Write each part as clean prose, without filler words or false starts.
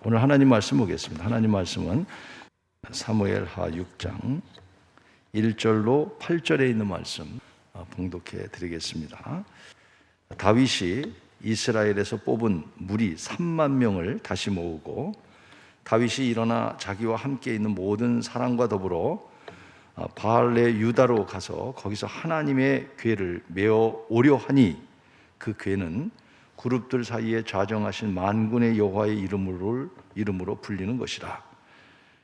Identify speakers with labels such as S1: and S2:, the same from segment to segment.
S1: 오늘 하나님 말씀 보겠습니다. 하나님 말씀은 사무엘하 6장 1절로 8절에 있는 말씀 봉독해 드리겠습니다. 다윗이 이스라엘에서 뽑은 무리 3만 명을 다시 모으고 다윗이 일어나 자기와 함께 있는 모든 사람과 더불어 바알레 유다로 가서 거기서 하나님의 궤를 메어 오려 하니 그 궤는 그룹들 사이에 좌정하신 만군의 여호와의 이름으로 불리는 것이라.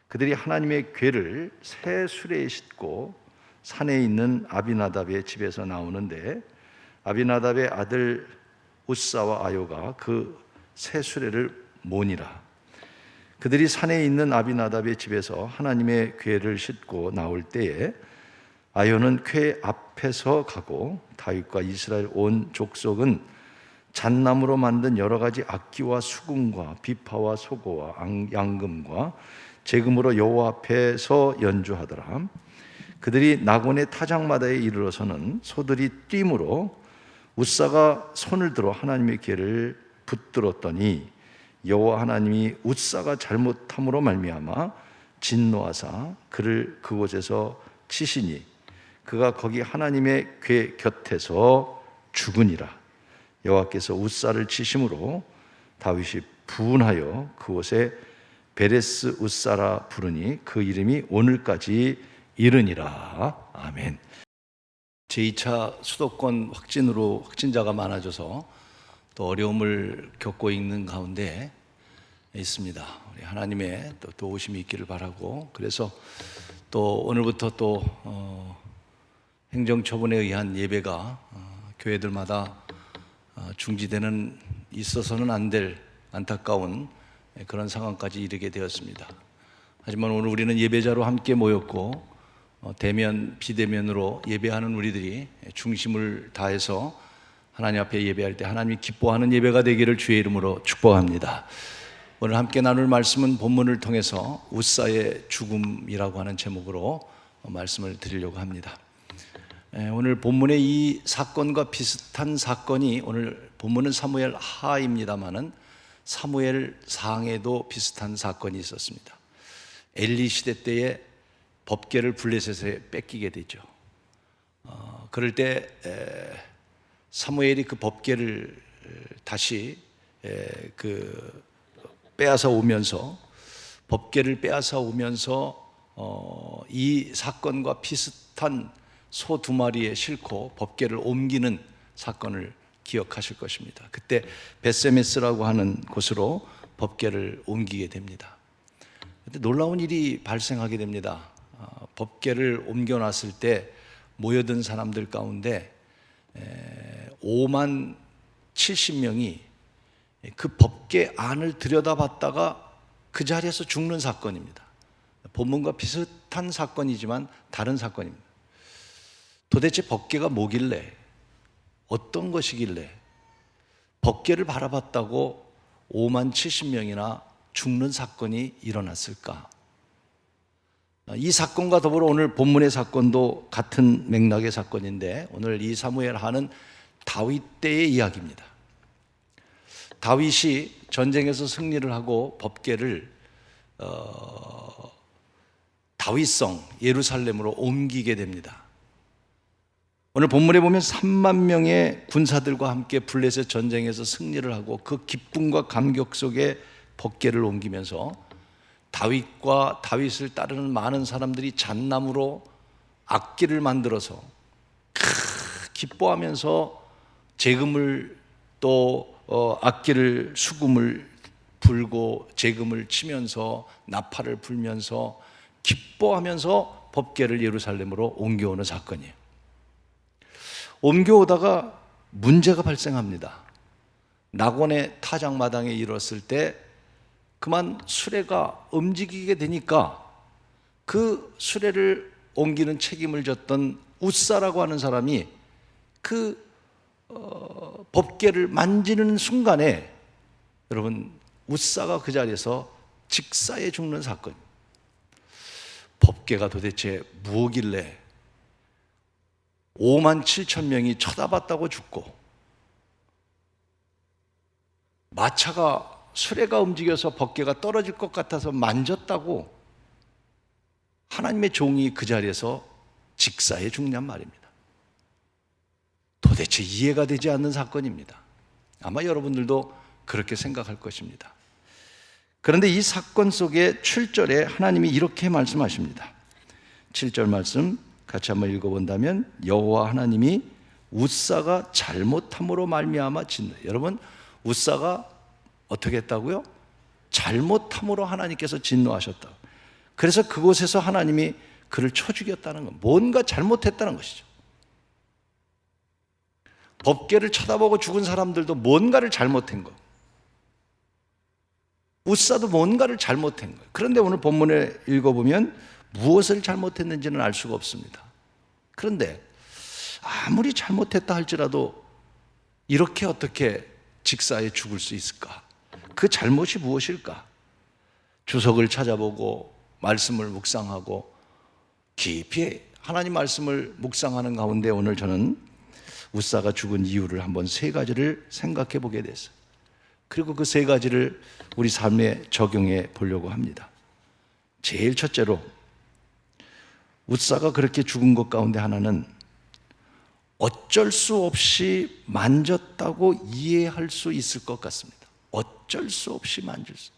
S1: 그들이 하나님의 궤를 새 수레에 싣고 산에 있는 아비나답의 집에서 나오는데 아비나답의 아들 우사와 아요가 그 새 수레를 모니라. 그들이 산에 있는 아비나답의 집에서 하나님의 궤를 싣고 나올 때에 아요는 궤 앞에서 가고 다윗과 이스라엘 온 족속은 잣나무로 만든 여러 가지 악기와 수금과 비파와 소고와 양금과 제금으로 여호와 앞에서 연주하더라. 그들이 나곤의 타작마다에 이르러서는 소들이 뛰므로 우사가 손을 들어 하나님의 궤를 붙들었더니 여호와 하나님이 우사가 잘못함으로 말미암아 진노하사 그를 그곳에서 치시니 그가 거기 하나님의 궤 곁에서 죽으니라. 여호와께서 우사를 치심으로 다윗이 분하여 그곳에 베레스 우사라 부르니 그 이름이 오늘까지 이르니라. 아멘. 제2차 수도권 확진자가 많아져서 또 어려움을 겪고 있는 가운데 있습니다. 우리 하나님의 또 도우심이 있기를 바라고, 그래서 또 오늘부터 또 행정처분에 의한 예배가 교회들마다 중지되는 있어서는 안 될 안타까운 그런 상황까지 이르게 되었습니다. 하지만 오늘 우리는 예배자로 함께 모였고 대면 비대면으로 예배하는 우리들이 중심을 다해서 하나님 앞에 예배할 때 하나님이 기뻐하는 예배가 되기를 주의 이름으로 축복합니다. 오늘 함께 나눌 말씀은 본문을 통해서 우사의 죽음이라고 하는 제목으로 말씀을 드리려고 합니다. 오늘 본문의 이 사건과 비슷한 사건이, 오늘 본문은 사무엘 하입니다마는 사무엘 상에도 비슷한 사건이 있었습니다. 엘리 시대 때에 법궤를 블레셋에 뺏기게 되죠. 그럴 때 사무엘이 그 법궤를 다시 빼앗아 오면서, 법궤를 빼앗아 오면서 이 사건과 비슷한 소 2마리에 싣고 법궤를 옮기는 사건을 기억하실 것입니다. 그때 베세메스라고 하는 곳으로 법궤를 옮기게 됩니다. 그때 놀라운 일이 발생하게 됩니다. 법궤를 옮겨놨을 때 모여든 사람들 가운데 5만 70명이 그 법궤 안을 들여다봤다가 그 자리에서 죽는 사건입니다. 본문과 비슷한 사건이지만 다른 사건입니다. 도대체 법궤가 뭐길래, 어떤 것이길래 법궤를 바라봤다고 5만 70명이나 죽는 사건이 일어났을까? 이 사건과 더불어 오늘 본문의 사건도 같은 맥락의 사건인데, 오늘 이 사무엘하는 다윗 때의 이야기입니다. 다윗이 전쟁에서 승리를 하고 법궤를 다윗성 예루살렘으로 옮기게 됩니다. 오늘 본문에 보면 3만 명의 군사들과 함께 블레셋 전쟁에서 승리를 하고 그 기쁨과 감격 속에 법궤를 옮기면서 다윗과 다윗을 따르는 많은 사람들이 잣나무로 악기를 만들어서 기뻐하면서 제금을 또 악기를 수금을 불고 제금을 치면서 나팔을 불면서 기뻐하면서 법궤를 예루살렘으로 옮겨오는 사건이에요. 옮겨오다가 문제가 발생합니다. 나곤의 타작마당에 이르렀을 때 그만 수레가 움직이게 되니까 그 수레를 옮기는 책임을 졌던 우사라고 하는 사람이 그 법궤를 만지는 순간에, 여러분, 우사가 그 자리에서 직사에 죽는 사건. 법궤가 도대체 무엇길래 5만 7천 명이 쳐다봤다고 죽고 마차가 수레가 움직여서 법궤가 떨어질 것 같아서 만졌다고 하나님의 종이 그 자리에서 직사에 죽냔 말입니다. 도대체 이해가 되지 않는 사건입니다. 아마 여러분들도 그렇게 생각할 것입니다. 그런데 이 사건 속의 7절에 하나님이 이렇게 말씀하십니다. 7절 말씀 같이 한번 읽어본다면 여호와 하나님이 웃사가 잘못함으로 말미암아 진노. 여러분, 웃사가 어떻게 했다고요? 잘못함으로 하나님께서 진노하셨다. 그래서 그곳에서 하나님이 그를 쳐 죽였다는 건 뭔가 잘못했다는 것이죠. 법궤를 쳐다보고 죽은 사람들도 뭔가를 잘못한 거, 웃사도 뭔가를 잘못한 거예요. 그런데 오늘 본문에 읽어보면 무엇을 잘못했는지는 알 수가 없습니다. 그런데 아무리 잘못했다 할지라도 이렇게 어떻게 직사에 죽을 수 있을까? 그 잘못이 무엇일까? 주석을 찾아보고 말씀을 묵상하고 깊이 하나님 말씀을 묵상하는 가운데 오늘 저는 웃사가 죽은 이유를 한번 세 가지를 생각해 보게 됐어요. 그리고 그 세 가지를 우리 삶에 적용해 보려고 합니다. 제일 첫째로 웃사가 그렇게 죽은 것 가운데 하나는 어쩔 수 없이 만졌다고 이해할 수 있을 것 같습니다. 어쩔 수 없이 만질 수.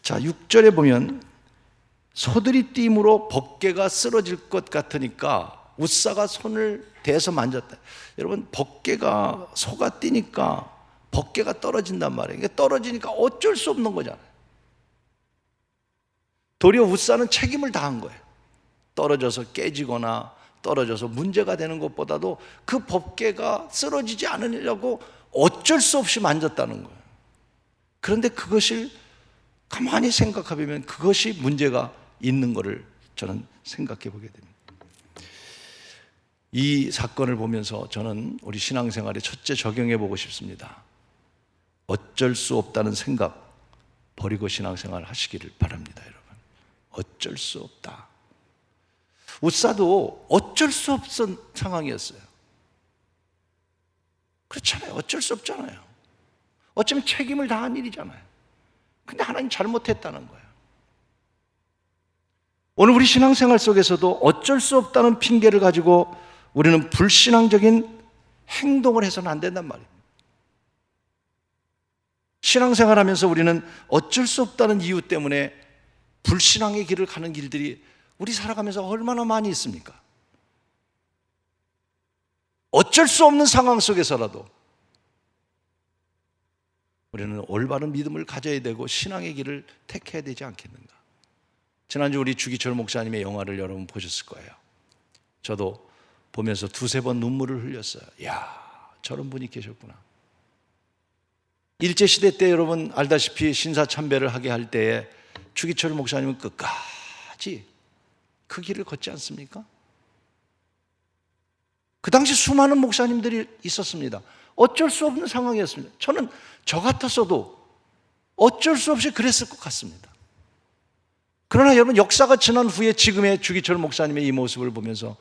S1: 자, 6절에 보면 소들이 띠므로 법궤가 쓰러질 것 같으니까 웃사가 손을 대서 만졌다. 여러분, 법궤가 소가 뛰니까 법궤가 떨어진단 말이에요. 이게 떨어지니까 어쩔 수 없는 거잖아요. 도리어 웃사는 책임을 다한 거예요. 떨어져서 깨지거나 떨어져서 문제가 되는 것보다도 그 법궤가 쓰러지지 않으려고 어쩔 수 없이 만졌다는 거예요. 그런데 그것을 가만히 생각해보면 그것이 문제가 있는 것을 저는 생각해 보게 됩니다. 이 사건을 보면서 저는 우리 신앙생활에 첫째 적용해 보고 싶습니다. 어쩔 수 없다는 생각 버리고 신앙생활 하시기를 바랍니다, 여러분. 어쩔 수 없다. 웃사도 어쩔 수 없는 상황이었어요. 그렇잖아요. 어쩔 수 없잖아요. 어쩌면 책임을 다한 일이잖아요. 근데 하나님 잘못했다는 거예요. 오늘 우리 신앙생활 속에서도 어쩔 수 없다는 핑계를 가지고 우리는 불신앙적인 행동을 해서는 안 된단 말입니다. 신앙생활 하면서 우리는 어쩔 수 없다는 이유 때문에 불신앙의 길을 가는 길들이 우리 살아가면서 얼마나 많이 있습니까? 어쩔 수 없는 상황 속에서라도 우리는 올바른 믿음을 가져야 되고 신앙의 길을 택해야 되지 않겠는가? 지난주 우리 주기철 목사님의 영화를 여러분 보셨을 거예요. 저도 보면서 두세 번 눈물을 흘렸어요. 이야, 저런 분이 계셨구나. 일제시대 때 여러분 알다시피 신사참배를 하게 할 때에 주기철 목사님은 끝까지 그 길을 걷지 않습니까? 그 당시 수많은 목사님들이 있었습니다. 어쩔 수 없는 상황이었습니다. 저는 저 같았어도 어쩔 수 없이 그랬을 것 같습니다. 그러나 여러분, 역사가 지난 후에 지금의 주기철 목사님의 이 모습을 보면서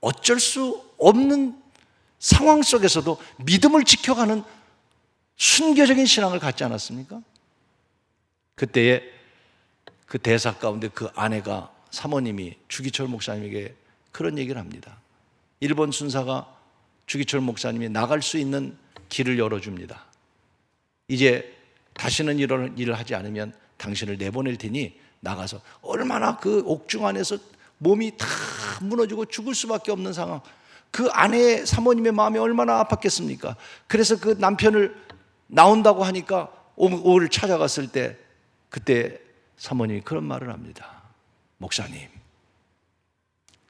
S1: 어쩔 수 없는 상황 속에서도 믿음을 지켜가는 순교적인 신앙을 갖지 않았습니까? 그때에 그 대사 가운데 그 아내가, 사모님이 주기철 목사님에게 그런 얘기를 합니다. 일본 순사가 주기철 목사님이 나갈 수 있는 길을 열어줍니다. 이제 다시는 이런 일을 하지 않으면 당신을 내보낼 테니 나가서, 얼마나 그 옥중 안에서 몸이 다 무너지고 죽을 수밖에 없는 상황, 그 아내의, 사모님의 마음이 얼마나 아팠겠습니까? 그래서 그 남편을 나온다고 하니까 오를 찾아갔을 때 그때 사모님이 그런 말을 합니다. 목사님,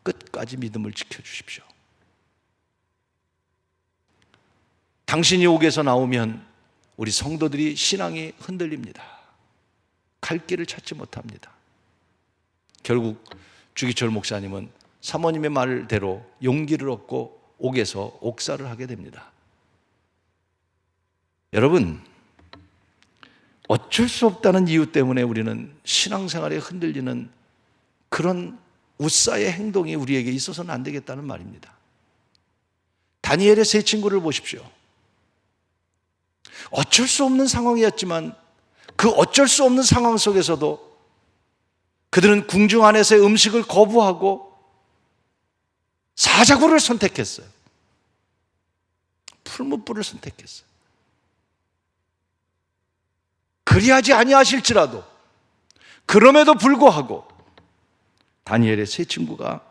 S1: 끝까지 믿음을 지켜주십시오. 당신이 옥에서 나오면 우리 성도들이 신앙이 흔들립니다. 갈 길을 찾지 못합니다. 결국 주기철 목사님은 사모님의 말대로 용기를 얻고 옥에서 옥사를 하게 됩니다. 여러분, 어쩔 수 없다는 이유 때문에 우리는 신앙생활에 흔들리는 그런 웃사의 행동이 우리에게 있어서는 안 되겠다는 말입니다. 다니엘의 세 친구를 보십시오. 어쩔 수 없는 상황이었지만 그 어쩔 수 없는 상황 속에서도 그들은 궁중 안에서의 음식을 거부하고 사자굴을 선택했어요. 풀무불을 선택했어요. 그리하지 아니하실지라도 그럼에도 불구하고 다니엘의 세 친구가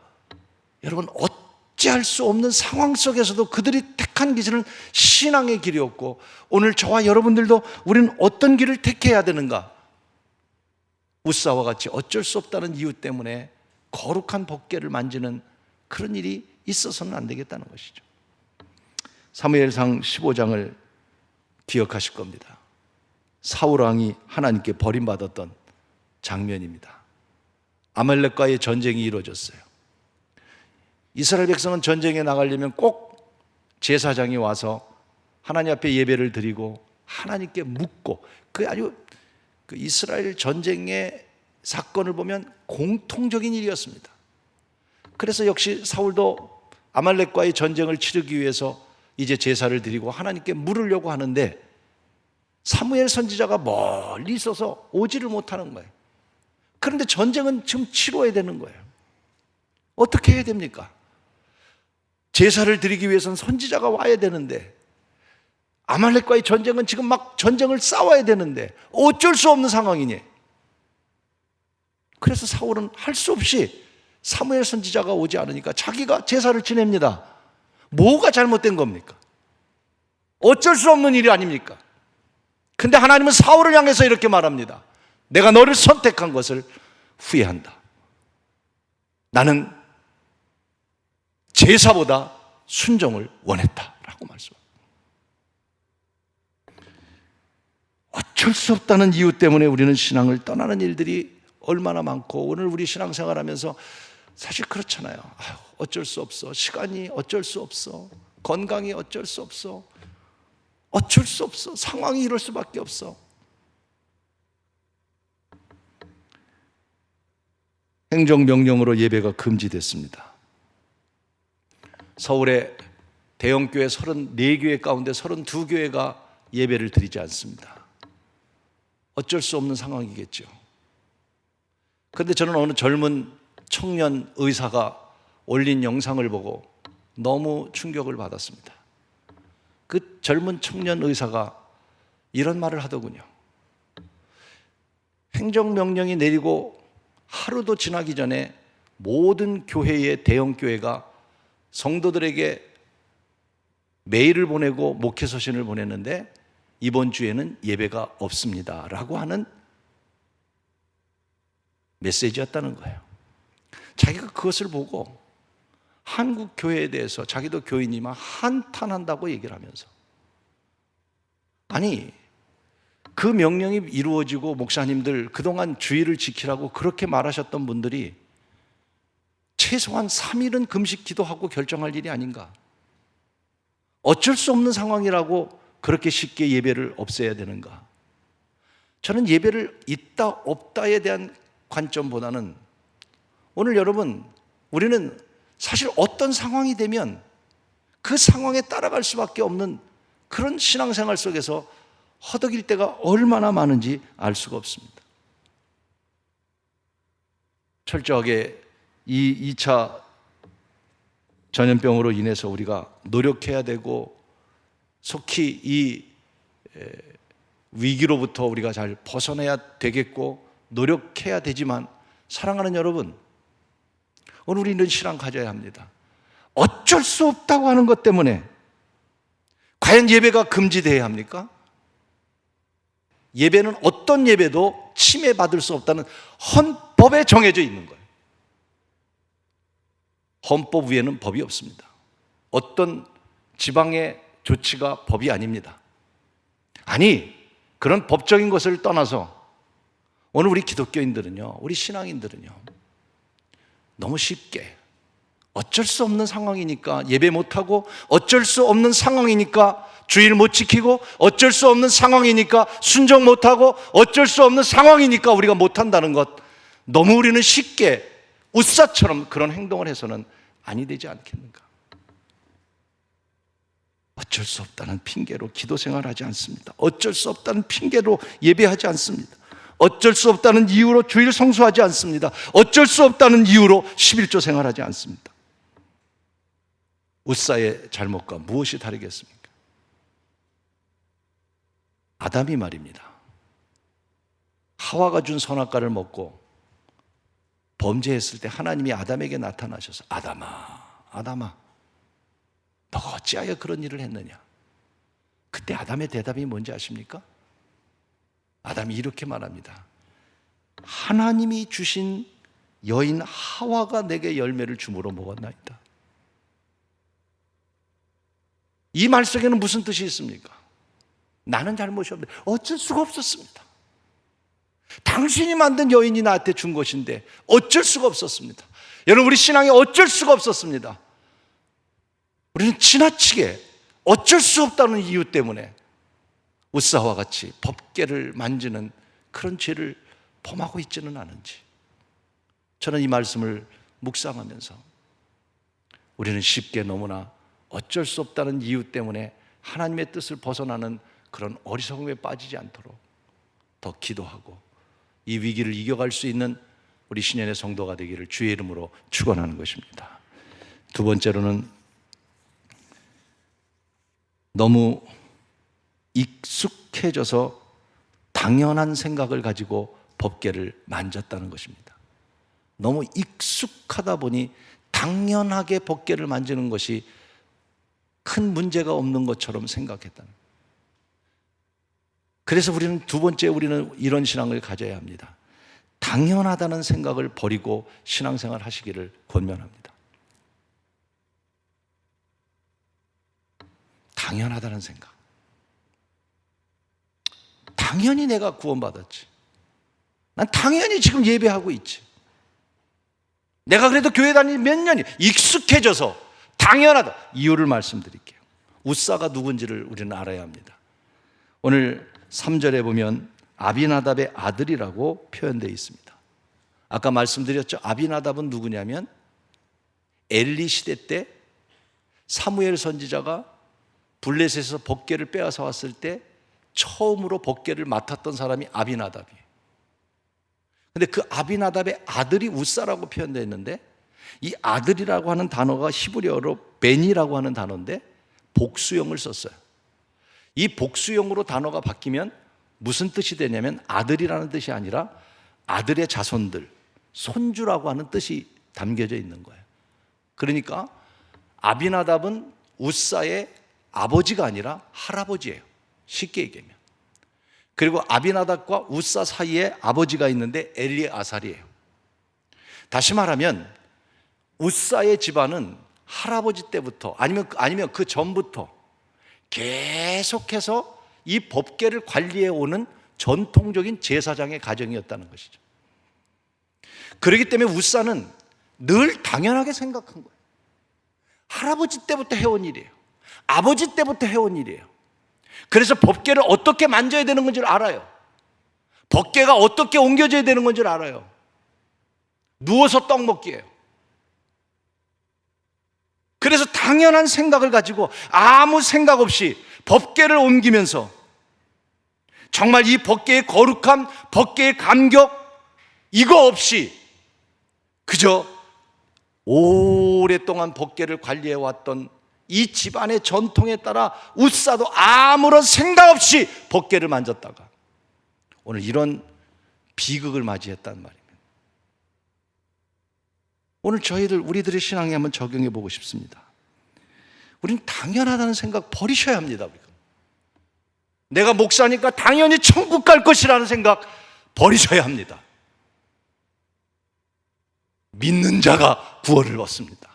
S1: 여러분 어찌할 수 없는 상황 속에서도 그들이 택한 길은 신앙의 길이었고, 오늘 저와 여러분들도 우리는 어떤 길을 택해야 되는가? 우사와 같이 어쩔 수 없다는 이유 때문에 거룩한 법궤를 만지는 그런 일이 있어서는 안 되겠다는 것이죠. 사무엘상 15장을 기억하실 겁니다. 사울 왕이 하나님께 버림받았던 장면입니다. 아말렉과의 전쟁이 이루어졌어요. 이스라엘 백성은 전쟁에 나가려면 꼭 제사장이 와서 하나님 앞에 예배를 드리고 하나님께 묻고, 그 아주 그 이스라엘 전쟁의 사건을 보면 공통적인 일이었습니다. 그래서 역시 사울도 아말렉과의 전쟁을 치르기 위해서 이제 제사를 드리고 하나님께 물으려고 하는데 사무엘 선지자가 멀리 있어서 오지를 못하는 거예요. 그런데 전쟁은 지금 치러야 되는 거예요. 어떻게 해야 됩니까? 제사를 드리기 위해서는 선지자가 와야 되는데, 아말렉과의 전쟁은 지금 막 전쟁을 싸워야 되는데 어쩔 수 없는 상황이니, 그래서 사울은 할 수 없이 사무엘 선지자가 오지 않으니까 자기가 제사를 지냅니다. 뭐가 잘못된 겁니까? 어쩔 수 없는 일이 아닙니까? 근데 하나님은 사울을 향해서 이렇게 말합니다. 내가 너를 선택한 것을 후회한다. 나는 제사보다 순종을 원했다 라고 말씀합니다. 어쩔 수 없다는 이유 때문에 우리는 신앙을 떠나는 일들이 얼마나 많고, 오늘 우리 신앙생활하면서 사실 그렇잖아요. 어쩔 수 없어. 시간이 어쩔 수 없어. 건강이 어쩔 수 없어. 어쩔 수 없어. 상황이 이럴 수밖에 없어. 행정명령으로 예배가 금지됐습니다. 서울의 대형교회 34교회 가운데 32교회가 예배를 드리지 않습니다. 어쩔 수 없는 상황이겠죠. 그런데 저는 어느 젊은 청년 의사가 올린 영상을 보고 너무 충격을 받았습니다. 그 젊은 청년 의사가 이런 말을 하더군요. 행정명령이 내리고 하루도 지나기 전에 모든 교회의 대형교회가 성도들에게 메일을 보내고 목회서신을 보냈는데 이번 주에는 예배가 없습니다 라고 하는 메시지였다는 거예요. 자기가 그것을 보고 한국 교회에 대해서 자기도 교인이지만 한탄한다고 얘기를 하면서, 아니 그 명령이 이루어지고 목사님들 그동안 주의를 지키라고 그렇게 말하셨던 분들이 최소한 3일은 금식 기도하고 결정할 일이 아닌가? 어쩔 수 없는 상황이라고 그렇게 쉽게 예배를 없애야 되는가? 저는 예배를 있다 없다에 대한 관점보다는 오늘 여러분, 우리는 사실 어떤 상황이 되면 그 상황에 따라갈 수밖에 없는 그런 신앙생활 속에서 허덕일 때가 얼마나 많은지 알 수가 없습니다. 철저하게 이 2차 전염병으로 인해서 우리가 노력해야 되고 속히 이 위기로부터 우리가 잘 벗어나야 되겠고 노력해야 되지만, 사랑하는 여러분, 오늘 우리는 신앙 가져야 합니다. 어쩔 수 없다고 하는 것 때문에 과연 예배가 금지되어야 합니까? 예배는 어떤 예배도 침해받을 수 없다는 헌법에 정해져 있는 거예요. 헌법 위에는 법이 없습니다. 어떤 지방의 조치가 법이 아닙니다. 아니, 그런 법적인 것을 떠나서 오늘 우리 기독교인들은요, 우리 신앙인들은요, 너무 쉽게 어쩔 수 없는 상황이니까 예배 못하고, 어쩔 수 없는 상황이니까 주일 못 지키고, 어쩔 수 없는 상황이니까 순종 못하고, 어쩔 수 없는 상황이니까 우리가 못한다는 것, 너무 우리는 쉽게 우사처럼 그런 행동을 해서는 아니 되지 않겠는가? 어쩔 수 없다는 핑계로 기도 생활하지 않습니다. 어쩔 수 없다는 핑계로 예배하지 않습니다. 어쩔 수 없다는 이유로 주일 성수하지 않습니다. 어쩔 수 없다는 이유로 11조 생활하지 않습니다. 웃사의 잘못과 무엇이 다르겠습니까? 아담이 말입니다. 하와가 준 선악과를 먹고 범죄했을 때 하나님이 아담에게 나타나셔서 아담아 너가 어찌하여 그런 일을 했느냐? 그때 아담의 대답이 뭔지 아십니까? 아담이 이렇게 말합니다. 하나님이 주신 여인 하와가 내게 열매를 주므로 먹었나이다. 이 말 속에는 무슨 뜻이 있습니까? 나는 잘못이 없는데 어쩔 수가 없었습니다. 당신이 만든 여인이 나한테 준 것인데 어쩔 수가 없었습니다. 여러분, 우리 신앙에 어쩔 수가 없었습니다. 우리는 지나치게 어쩔 수 없다는 이유 때문에 웃사와 같이 법궤를 만지는 그런 죄를 범하고 있지는 않은지, 저는 이 말씀을 묵상하면서 우리는 쉽게 너무나 어쩔 수 없다는 이유 때문에 하나님의 뜻을 벗어나는 그런 어리석음에 빠지지 않도록 더 기도하고 이 위기를 이겨갈 수 있는 우리 신년의 성도가 되기를 주의 이름으로 축원하는 것입니다. 두 번째로는 너무 익숙해져서 당연한 생각을 가지고 법궤를 만졌다는 것입니다. 너무 익숙하다 보니 당연하게 법궤를 만지는 것이 큰 문제가 없는 것처럼 생각했다는 거예요. 그래서 우리는 두 번째, 우리는 이런 신앙을 가져야 합니다. 당연하다는 생각을 버리고 신앙생활 하시기를 권면합니다. 당연하다는 생각. 당연히 내가 구원받았지. 난 당연히 지금 예배하고 있지. 내가 그래도 교회 다니 몇 년이 익숙해져서 당연하다. 이유를 말씀드릴게요. 웃사가 누군지를 우리는 알아야 합니다. 오늘 3절에 보면 아비나답의 아들이라고 표현되어 있습니다. 아까 말씀드렸죠. 아비나답은 누구냐면 엘리 시대 때 사무엘 선지자가 블레셋에서 법궤를 빼앗아 왔을 때 처음으로 법궤를 맡았던 사람이 아비나답이에요. 근데 그 아비나답의 아들이 웃사라고 표현되어 있는데, 이 아들이라고 하는 단어가 히브리어로 벤이라고 하는 단어인데 복수형을 썼어요. 이 복수형으로 단어가 바뀌면 무슨 뜻이 되냐면 아들이라는 뜻이 아니라 아들의 자손들, 손주라고 하는 뜻이 담겨져 있는 거예요. 그러니까 아비나답은 웃사의 아버지가 아니라 할아버지예요. 쉽게 얘기하면. 그리고 아비나답과 웃사 사이에 아버지가 있는데 엘리아살이에요. 다시 말하면 웃사의 집안은 할아버지 때부터 아니면 그 전부터 계속해서 이 법궤를 관리해 오는 전통적인 제사장의 가정이었다는 것이죠. 그렇기 때문에 웃사는 늘 당연하게 생각한 거예요. 할아버지 때부터 해온 일이에요. 아버지 때부터 해온 일이에요. 그래서 법궤를 어떻게 만져야 되는 건지를 알아요. 법궤가 어떻게 옮겨져야 되는 건지를 알아요. 누워서 떡 먹기예요. 그래서 당연한 생각을 가지고 아무 생각 없이 법궤를 옮기면서 정말 이 법궤의 거룩함, 법궤의 감격 이거 없이 그저 오랫동안 법궤를 관리해왔던 이 집안의 전통에 따라 웃사도 아무런 생각 없이 법궤를 만졌다가 오늘 이런 비극을 맞이했단 말입니다. 오늘 우리들의 신앙에 한번 적용해 보고 싶습니다. 우리는 당연하다는 생각 버리셔야 합니다. 내가 목사니까 당연히 천국 갈 것이라는 생각 버리셔야 합니다. 믿는 자가 구원을 얻습니다.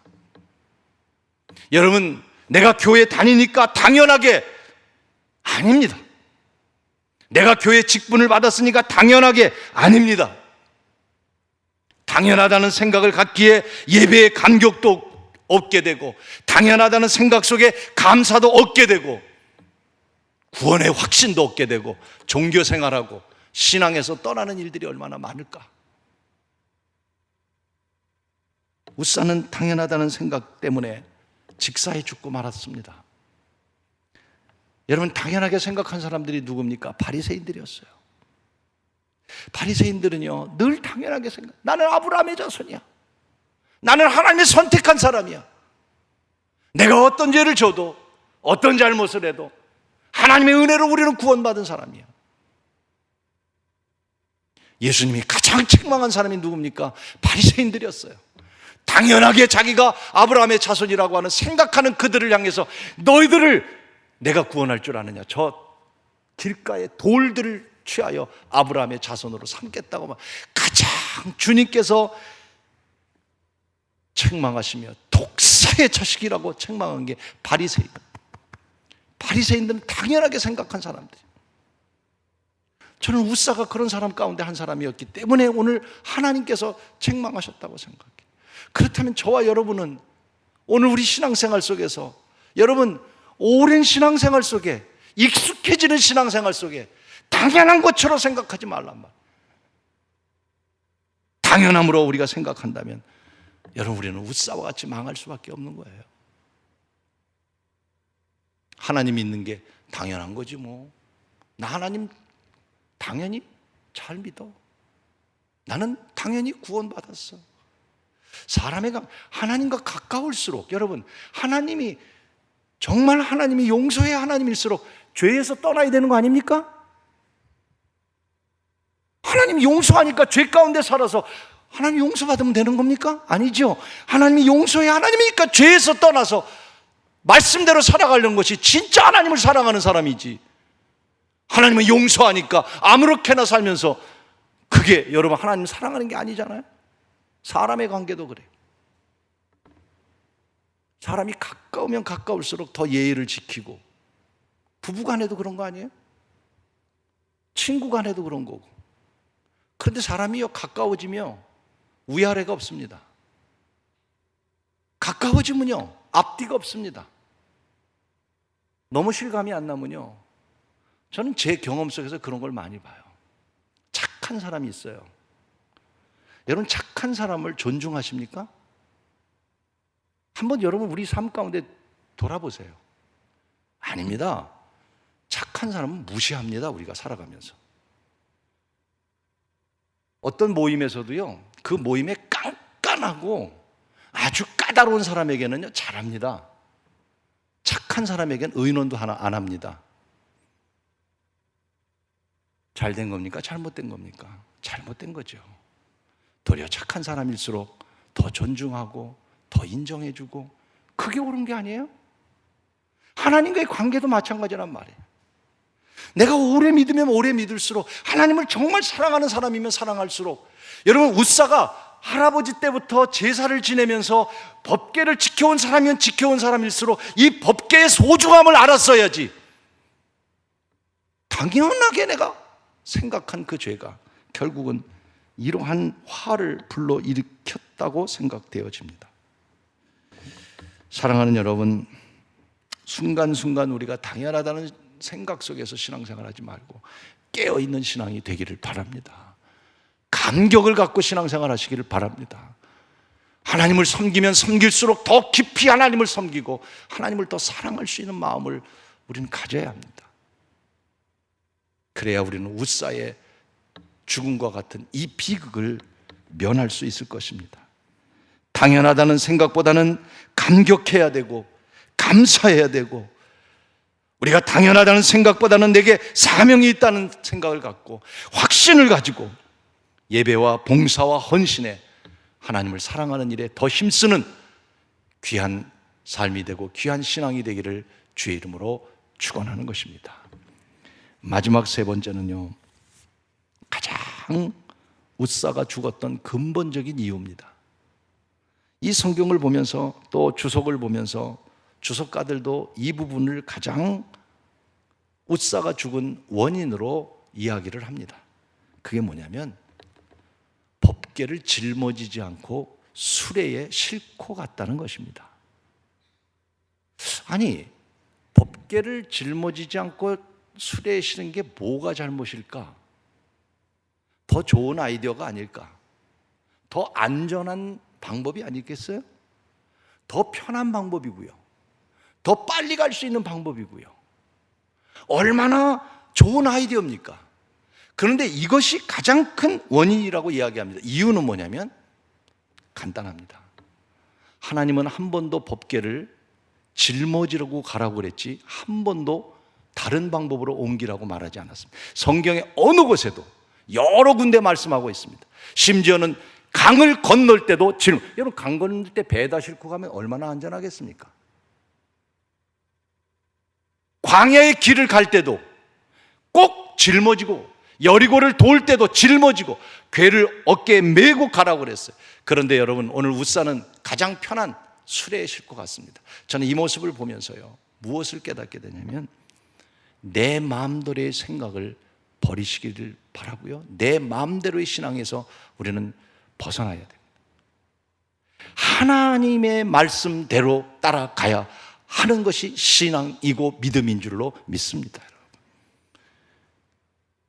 S1: 여러분, 내가 교회 다니니까 당연하게 아닙니다. 내가 교회 직분을 받았으니까 당연하게 아닙니다. 당연하다는 생각을 갖기에 예배의 감격도 얻게 되고 당연하다는 생각 속에 감사도 얻게 되고 구원의 확신도 얻게 되고 종교 생활하고 신앙에서 떠나는 일들이 얼마나 많을까. 웃사는 당연하다는 생각 때문에 직사에 죽고 말았습니다. 여러분, 당연하게 생각한 사람들이 누굽니까? 바리새인들이었어요. 바리새인들은요, 늘 당연하게 생각, 나는 아브라함의 자손이야, 나는 하나님이 선택한 사람이야, 내가 어떤 죄를 져도 어떤 잘못을 해도 하나님의 은혜로 우리는 구원받은 사람이야. 예수님이 가장 책망한 사람이 누굽니까? 바리새인들이었어요. 당연하게 자기가 아브라함의 자손이라고 하는 생각하는 그들을 향해서 너희들을 내가 구원할 줄 아느냐, 저 길가의 돌들을 취하여 아브라함의 자손으로 삼겠다고 가장 주님께서 책망하시며 독사의 자식이라고 책망한 게 바리새인. 바리새인들은 당연하게 생각한 사람들. 저는 웃사가 그런 사람 가운데 한 사람이었기 때문에 오늘 하나님께서 책망하셨다고 생각해요. 그렇다면 저와 여러분은 오늘 우리 신앙생활 속에서, 여러분 오랜 신앙생활 속에, 익숙해지는 신앙생활 속에 당연한 것처럼 생각하지 말란 말. 당연함으로 우리가 생각한다면 여러분, 우리는 웃사와 같이 망할 수밖에 없는 거예요. 하나님 믿는 게 당연한 거지 뭐. 나 하나님 당연히 잘 믿어. 나는 당연히 구원받았어. 하나님과 가까울수록, 여러분, 하나님이 정말 하나님이 용서의 하나님일수록 죄에서 떠나야 되는 거 아닙니까? 하나님이 용서하니까 죄 가운데 살아서 하나님 용서받으면 되는 겁니까? 아니죠. 하나님이 용서의 하나님이니까 죄에서 떠나서 말씀대로 살아가려는 것이 진짜 하나님을 사랑하는 사람이지. 하나님은 용서하니까 아무렇게나 살면서, 그게 여러분 하나님 사랑하는 게 아니잖아요. 사람의 관계도 그래요. 사람이 가까우면 가까울수록 더 예의를 지키고, 부부간에도 그런 거 아니에요? 친구간에도 그런 거고. 그런데 사람이요, 가까워지면 위아래가 없습니다. 가까워지면요, 앞뒤가 없습니다. 너무 실감이 안 나면요, 저는 제 경험 속에서 그런 걸 많이 봐요. 착한 사람이 있어요. 여러분, 착한 사람을 존중하십니까? 한번 여러분 우리 삶 가운데 돌아보세요. 아닙니다. 착한 사람은 무시합니다. 우리가 살아가면서. 어떤 모임에서도요, 그 모임에 깐깐하고 아주 까다로운 사람에게는요 잘합니다. 착한 사람에게는 의논도 하나 안 합니다. 잘된 겁니까? 잘못된 겁니까? 잘못된 거죠. 도리어 착한 사람일수록 더 존중하고 더 인정해주고, 그게 옳은 게 아니에요? 하나님과의 관계도 마찬가지란 말이에요. 내가 오래 믿으면 오래 믿을수록, 하나님을 정말 사랑하는 사람이면 사랑할수록, 여러분 웃사가 할아버지 때부터 제사를 지내면서 법궤를 지켜온 사람이면 지켜온 사람일수록 이 법궤의 소중함을 알았어야지. 당연하게 내가 생각한 그 죄가 결국은 이러한 화를 불러일으켰다고 생각되어집니다. 사랑하는 여러분, 순간순간 우리가 당연하다는 생각 속에서 신앙생활하지 말고 깨어있는 신앙이 되기를 바랍니다. 감격을 갖고 신앙생활 하시기를 바랍니다. 하나님을 섬기면 섬길수록 더 깊이 하나님을 섬기고 하나님을 더 사랑할 수 있는 마음을 우리는 가져야 합니다. 그래야 우리는 웃사의 죽음과 같은 이 비극을 면할 수 있을 것입니다. 당연하다는 생각보다는 감격해야 되고 감사해야 되고, 우리가 당연하다는 생각보다는 내게 사명이 있다는 생각을 갖고 확신을 가지고 예배와 봉사와 헌신에 하나님을 사랑하는 일에 더 힘쓰는 귀한 삶이 되고 귀한 신앙이 되기를 주의 이름으로 축원하는 것입니다. 마지막 세 번째는요, 가장 웃사가 죽었던 근본적인 이유입니다. 이 성경을 보면서 또 주석을 보면서 주석가들도 이 부분을 가장 웃사가 죽은 원인으로 이야기를 합니다. 그게 뭐냐면 법궤를 짊어지지 않고 수레에 싣고 갔다는 것입니다. 아니, 법궤를 짊어지지 않고 수레에 실은 게 뭐가 잘못일까? 더 좋은 아이디어가 아닐까? 더 안전한 방법이 아니겠어요? 더 편한 방법이고요, 더 빨리 갈 수 있는 방법이고요. 얼마나 좋은 아이디어입니까? 그런데 이것이 가장 큰 원인이라고 이야기합니다. 이유는 뭐냐면 간단합니다. 하나님은 한 번도 법궤를 짊어지라고 가라고 그랬지 한 번도 다른 방법으로 옮기라고 말하지 않았습니다. 성경의 어느 곳에도 여러 군데 말씀하고 있습니다. 심지어는 강을 건널 때도 여러분 강 건널 때 배에다 싣고 가면 얼마나 안전하겠습니까? 광야의 길을 갈 때도 꼭 짊어지고 여리고를 돌 때도 짊어지고 궤를 어깨에 메고 가라고 그랬어요. 그런데 여러분 오늘 웃사는 가장 편한 수레에 싣고 갔습니다. 저는 이 모습을 보면서요 무엇을 깨닫게 되냐면 내 마음대로의 생각을 버리시기를 바라고요, 내 마음대로의 신앙에서 우리는 벗어나야 됩니다. 하나님의 말씀대로 따라가야 하는 것이 신앙이고 믿음인 줄로 믿습니다.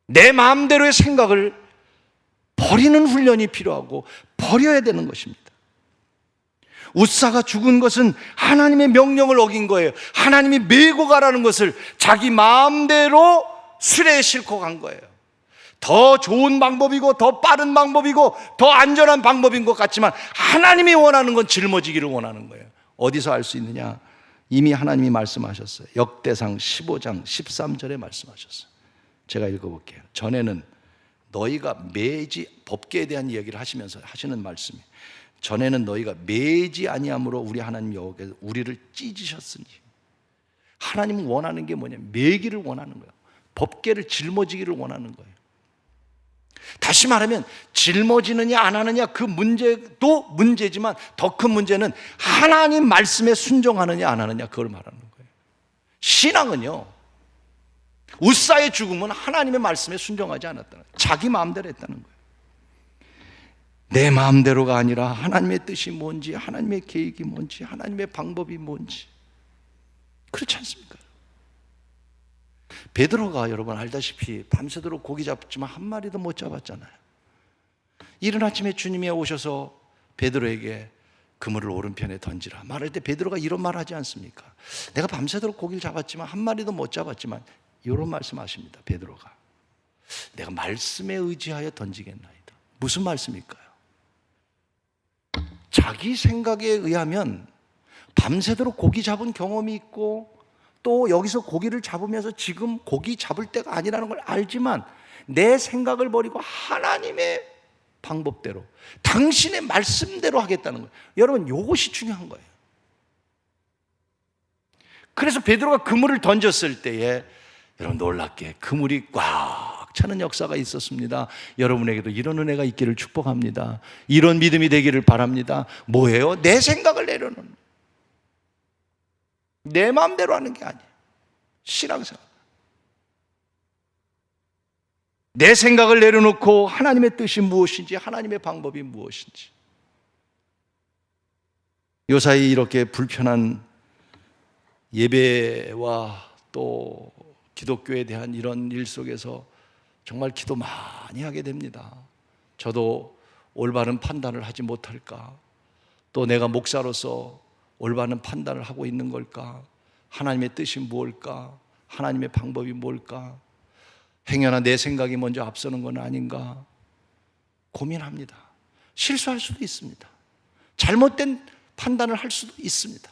S1: 내 마음대로의 생각을 버리는 훈련이 필요하고 버려야 되는 것입니다. 웃사가 죽은 것은 하나님의 명령을 어긴 거예요. 하나님이 메고 가라는 것을 자기 마음대로 수레에 싣고 간 거예요. 더 좋은 방법이고 더 빠른 방법이고 더 안전한 방법인 것 같지만 하나님이 원하는 건 짊어지기를 원하는 거예요. 어디서 알 수 있느냐? 이미 하나님이 말씀하셨어요. 역대상 15장 13절에 말씀하셨어요. 제가 읽어볼게요. 전에는 너희가 매지, 법궤에 대한 이야기를 하시면서 하시는 말씀이, 전에는 너희가 매지 아니함으로 우리 하나님 여호와께서 우리를 찢으셨으니. 하나님은 원하는 게 뭐냐면 매기를 원하는 거예요. 법궤를 짊어지기를 원하는 거예요. 다시 말하면 짊어지느냐 안 하느냐 그 문제도 문제지만 더 큰 문제는 하나님 말씀에 순종하느냐 안 하느냐 그걸 말하는 거예요. 신앙은요, 웃사의 죽음은 하나님의 말씀에 순종하지 않았다는 거예요. 자기 마음대로 했다는 거예요. 내 마음대로가 아니라 하나님의 뜻이 뭔지, 하나님의 계획이 뭔지, 하나님의 방법이 뭔지. 그렇지 않습니까? 베드로가 여러분 알다시피 밤새도록 고기 잡지만 한 마리도 못 잡았잖아요. 이른 아침에 주님이 오셔서 베드로에게 그물을 오른편에 던지라 말할 때 베드로가 이런 말 하지 않습니까? 내가 밤새도록 고기를 잡았지만 한 마리도 못 잡았지만 이런 말씀하십니다. 베드로가 내가 말씀에 의지하여 던지겠나이다. 무슨 말씀일까요? 자기 생각에 의하면 밤새도록 고기 잡은 경험이 있고 또 여기서 고기를 잡으면서 지금 고기 잡을 때가 아니라는 걸 알지만 내 생각을 버리고 하나님의 방법대로 당신의 말씀대로 하겠다는 거예요. 여러분 이것이 중요한 거예요. 그래서 베드로가 그물을 던졌을 때에 여러분 놀랍게 그물이 꽉 차는 역사가 있었습니다. 여러분에게도 이런 은혜가 있기를 축복합니다. 이런 믿음이 되기를 바랍니다. 뭐예요? 내 생각을 내려놓는, 내 마음대로 하는 게 아니에요. 신앙생활. 내 생각을 내려놓고 하나님의 뜻이 무엇인지, 하나님의 방법이 무엇인지. 요사이 이렇게 불편한 예배와 또 기독교에 대한 이런 일 속에서 정말 기도 많이 하게 됩니다. 저도 올바른 판단을 하지 못할까? 또 내가 목사로서 올바른 판단을 하고 있는 걸까? 하나님의 뜻이 뭘까? 하나님의 방법이 뭘까? 행여나 내 생각이 먼저 앞서는 건 아닌가? 고민합니다. 실수할 수도 있습니다. 잘못된 판단을 할 수도 있습니다.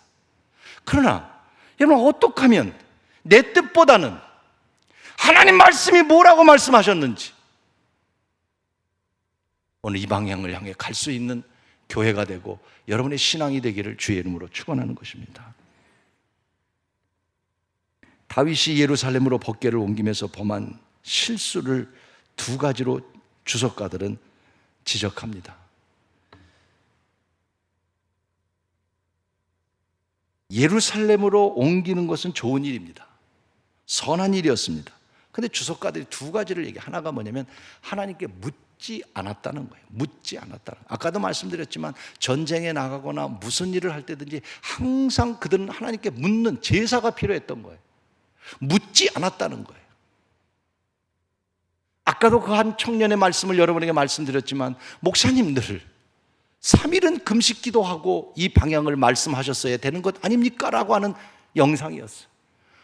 S1: 그러나 여러분 어떻게 하면 내 뜻보다는 하나님 말씀이 뭐라고 말씀하셨는지 오늘 이 방향을 향해 갈 수 있는 교회가 되고 여러분의 신앙이 되기를 주의 이름으로 축원하는 것입니다. 다윗이 예루살렘으로 법궤를 옮기면서 범한 실수를 두 가지로 주석가들은 지적합니다. 예루살렘으로 옮기는 것은 좋은 일입니다. 선한 일이었습니다. 그런데 주석가들이 두 가지를 얘기해요. 하나가 뭐냐면 하나님께 묻지 않았다는 거예요. 묻지 않았다는 거예요. 아까도 말씀드렸지만 전쟁에 나가거나 무슨 일을 할 때든지 항상 그들은 하나님께 묻는 제사가 필요했던 거예요. 묻지 않았다는 거예요. 아까도 그 한 청년의 말씀을 여러분에게 말씀드렸지만 목사님들 3일은 금식 기도하고 이 방향을 말씀하셨어야 되는 것 아닙니까? 라고 하는 영상이었어요.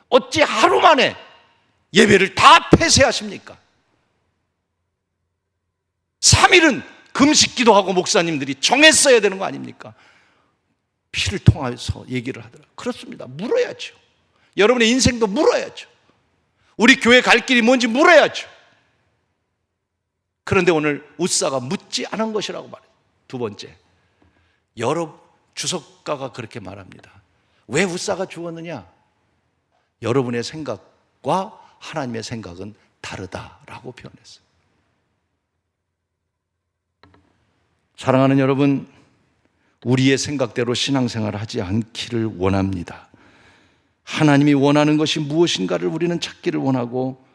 S1: 어찌 하루 만에 예배를 다 폐쇄하십니까? 3일은 금식 기도하고 목사님들이 정했어야 되는 거 아닙니까? 피를 통해서 얘기를 하더라. 그렇습니다. 물어야죠. 여러분의 인생도 물어야죠. 우리 교회 갈 길이 뭔지 물어야죠. 그런데 오늘 우사가 묻지 않은 것이라고 말해요. 두 번째, 여러 주석가가 그렇게 말합니다. 왜 우사가 죽었느냐? 여러분의 생각과 하나님의 생각은 다르다라고 표현했어요. 사랑하는 여러분, 우리의 생각대로 신앙생활을 하지 않기를 원합니다. 하나님이 원하는 것이 무엇인가를 우리는 찾기를 원하고,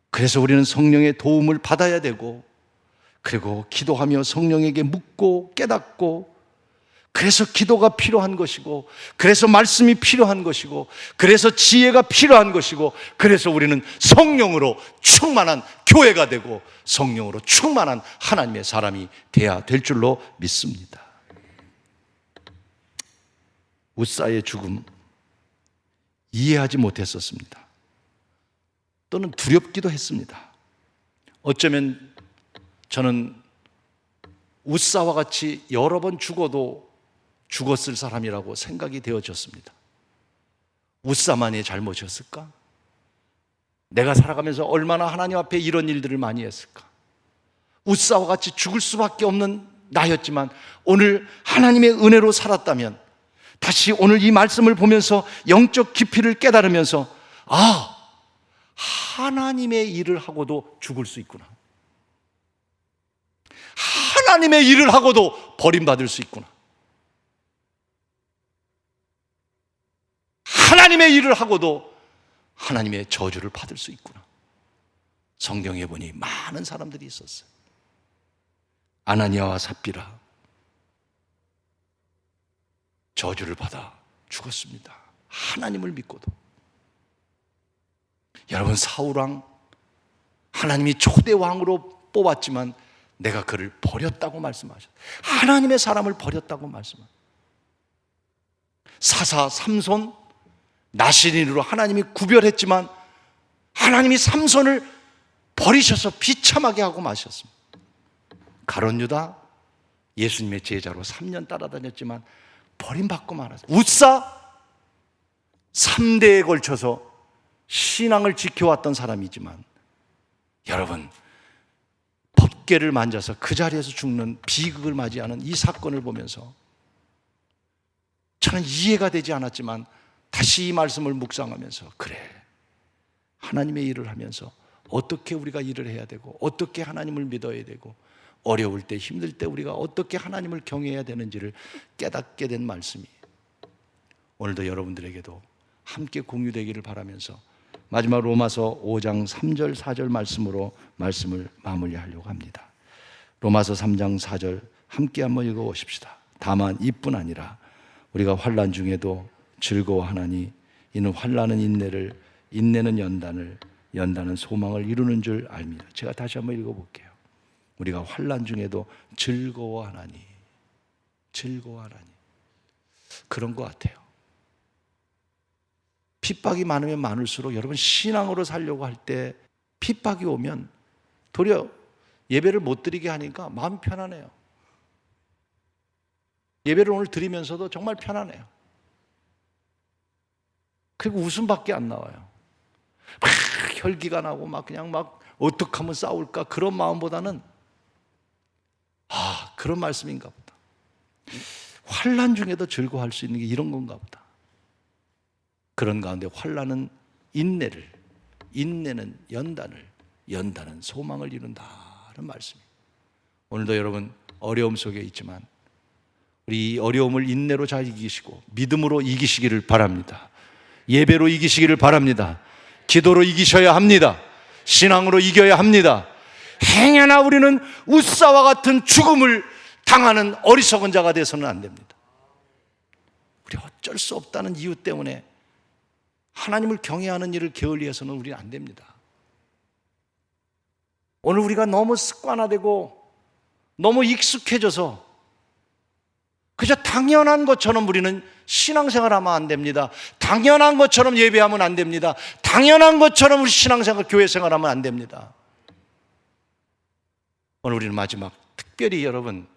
S1: 그래서 우리는 성령의 도움을 받아야 되고, 그리고 기도하며 성령에게 묻고 깨닫고, 그래서 기도가 필요한 것이고, 그래서 말씀이 필요한 것이고, 그래서 지혜가 필요한 것이고, 그래서 우리는 성령으로 충만한 교회가 되고 성령으로 충만한 하나님의 사람이 돼야 될 줄로 믿습니다. 우사의 죽음 이해하지 못했었습니다. 또는 두렵기도 했습니다. 어쩌면 저는 우사와 같이 여러 번 죽어도 죽었을 사람이라고 생각이 되어졌습니다. 우사만의 잘못이었을까? 내가 살아가면서 얼마나 하나님 앞에 이런 일들을 많이 했을까? 우사와 같이 죽을 수밖에 없는 나였지만 오늘 하나님의 은혜로 살았다면, 다시 오늘 이 말씀을 보면서 영적 깊이를 깨달으면서, 하나님의 일을 하고도 죽을 수 있구나. 하나님의 일을 하고도 버림받을 수 있구나. 하나님의 일을 하고도 하나님의 저주를 받을 수 있구나. 성경에 보니 많은 사람들이 있었어요. 아나니아와 삽비라 저주를 받아 죽었습니다. 하나님을 믿고도. 여러분, 사울왕 하나님이 초대왕으로 뽑았지만 내가 그를 버렸다고 말씀하셨어요. 하나님의 사람을 버렸다고 말씀하셨어요. 사사 삼손 나시린으로 하나님이 구별했지만 하나님이 삼손을 버리셔서 비참하게 하고 마셨습니다. 가룟 유다 예수님의 제자로 3년 따라다녔지만 버림받고 말았어요. 우사 3대에 걸쳐서 신앙을 지켜왔던 사람이지만, 여러분, 법궤를 만져서 그 자리에서 죽는 비극을 맞이하는 이 사건을 보면서 저는 이해가 되지 않았지만 다시 이 말씀을 묵상하면서, 그래, 하나님의 일을 하면서 어떻게 우리가 일을 해야 되고, 어떻게 하나님을 믿어야 되고, 어려울 때 힘들 때 우리가 어떻게 하나님을 경외해야 되는지를 깨닫게 된 말씀이 오늘도 여러분들에게도 함께 공유되기를 바라면서 마지막 로마서 5장 3절 4절 말씀으로 말씀을 마무리하려고 합니다. 로마서 3장 4절 함께 한번 읽어보십시다. 다만 이뿐 아니라 우리가 환난 중에도 즐거워하나니 이는 환난은 인내를, 인내는 연단을, 연단은 소망을 이루는 줄 압니다. 제가 다시 한번 읽어볼게요. 우리가 환난 중에도 즐거워하나니, 즐거워하나니. 그런 것 같아요. 핍박이 많으면 많을수록 여러분, 신앙으로 살려고 할 때 핍박이 오면 도리어 예배를 못 드리게 하니까 마음이 편하네요. 예배를 오늘 드리면서도 정말 편하네요. 그리고 웃음밖에 안 나와요. 막 혈기가 나고 막 그냥 막 어떻게 하면 싸울까, 그런 마음보다는 그런 말씀인가 보다. 환난 중에도 즐거워할 수 있는 게 이런 건가 보다. 그런 가운데 환난은 인내를, 인내는 연단을, 연단은 소망을 이룬다는 말씀이에요. 오늘도 여러분 어려움 속에 있지만 우리 이 어려움을 인내로 잘 이기시고 믿음으로 이기시기를 바랍니다. 예배로 이기시기를 바랍니다. 기도로 이기셔야 합니다. 신앙으로 이겨야 합니다. 행여나 우리는 우사와 같은 죽음을 당하는 어리석은 자가 돼서는 안 됩니다. 우리 어쩔 수 없다는 이유 때문에 하나님을 경외하는 일을 게을리해서는 우리는 안 됩니다. 오늘 우리가 너무 습관화되고 너무 익숙해져서 그저 당연한 것처럼 우리는 신앙생활하면 안 됩니다. 당연한 것처럼 예배하면 안 됩니다. 당연한 것처럼 우리 신앙생활, 교회생활하면 안 됩니다. 오늘 우리는 마지막 특별히 여러분,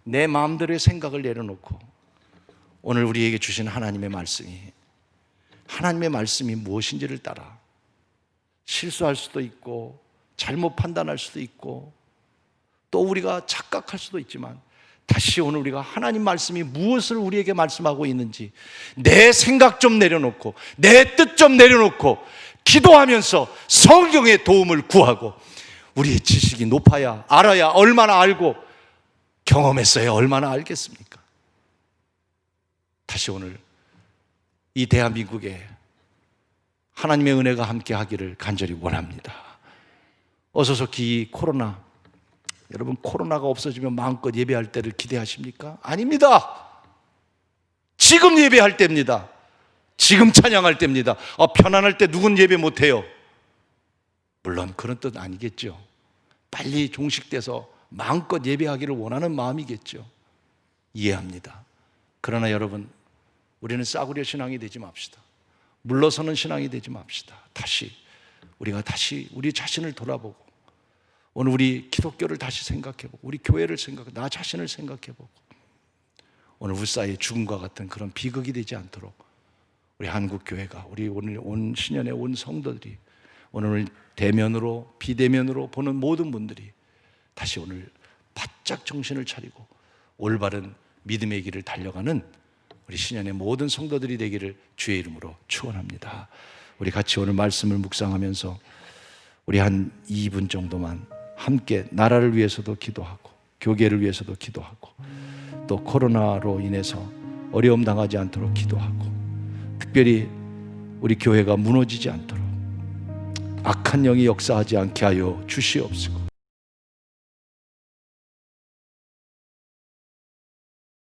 S1: 내 마음대로의 생각을 내려놓고 오늘 우리에게 주신 하나님의 말씀이 무엇인지를 따라 실수할 수도 있고 잘못 판단할 수도 있고 또 우리가 착각할 수도 있지만 다시 오늘 우리가 하나님 말씀이 무엇을 우리에게 말씀하고 있는지 내 생각 좀 내려놓고 내 뜻 좀 내려놓고 기도하면서 성경의 도움을 구하고 우리의 지식이 높아야 알아야 얼마나 알고 경험했어야 얼마나 알겠습니까? 다시 오늘 이 대한민국에 하나님의 은혜가 함께 하기를 간절히 원합니다. 어서 속히 코로나, 여러분 코로나가 없어지면 마음껏 예배할 때를 기대하십니까? 아닙니다. 지금 예배할 때입니다. 지금 찬양할 때입니다. 편안할 때 누군 예배 못해요? 물론 그런 뜻 아니겠죠. 빨리 종식돼서 마음껏 예배하기를 원하는 마음이겠죠. 이해합니다. 그러나 여러분, 우리는 싸구려 신앙이 되지 맙시다. 물러서는 신앙이 되지 맙시다. 우리가 다시 우리 자신을 돌아보고 오늘 우리 기독교를 다시 생각해보고 우리 교회를 생각하고 나 자신을 생각해보고 오늘 울사의 죽음과 같은 그런 비극이 되지 않도록 우리 한국교회가 우리 오늘 온 신년에 온 성도들이 오늘 대면으로 비대면으로 보는 모든 분들이 다시 오늘 바짝 정신을 차리고 올바른 믿음의 길을 달려가는 우리 신년의 모든 성도들이 되기를 주의 이름으로 축원합니다. 우리 같이 오늘 말씀을 묵상하면서 우리 한 2분 정도만 함께 나라를 위해서도 기도하고 교계를 위해서도 기도하고 또 코로나로 인해서 어려움 당하지 않도록 기도하고 특별히 우리 교회가 무너지지 않도록 악한 영이 역사하지 않게 하여 주시옵시고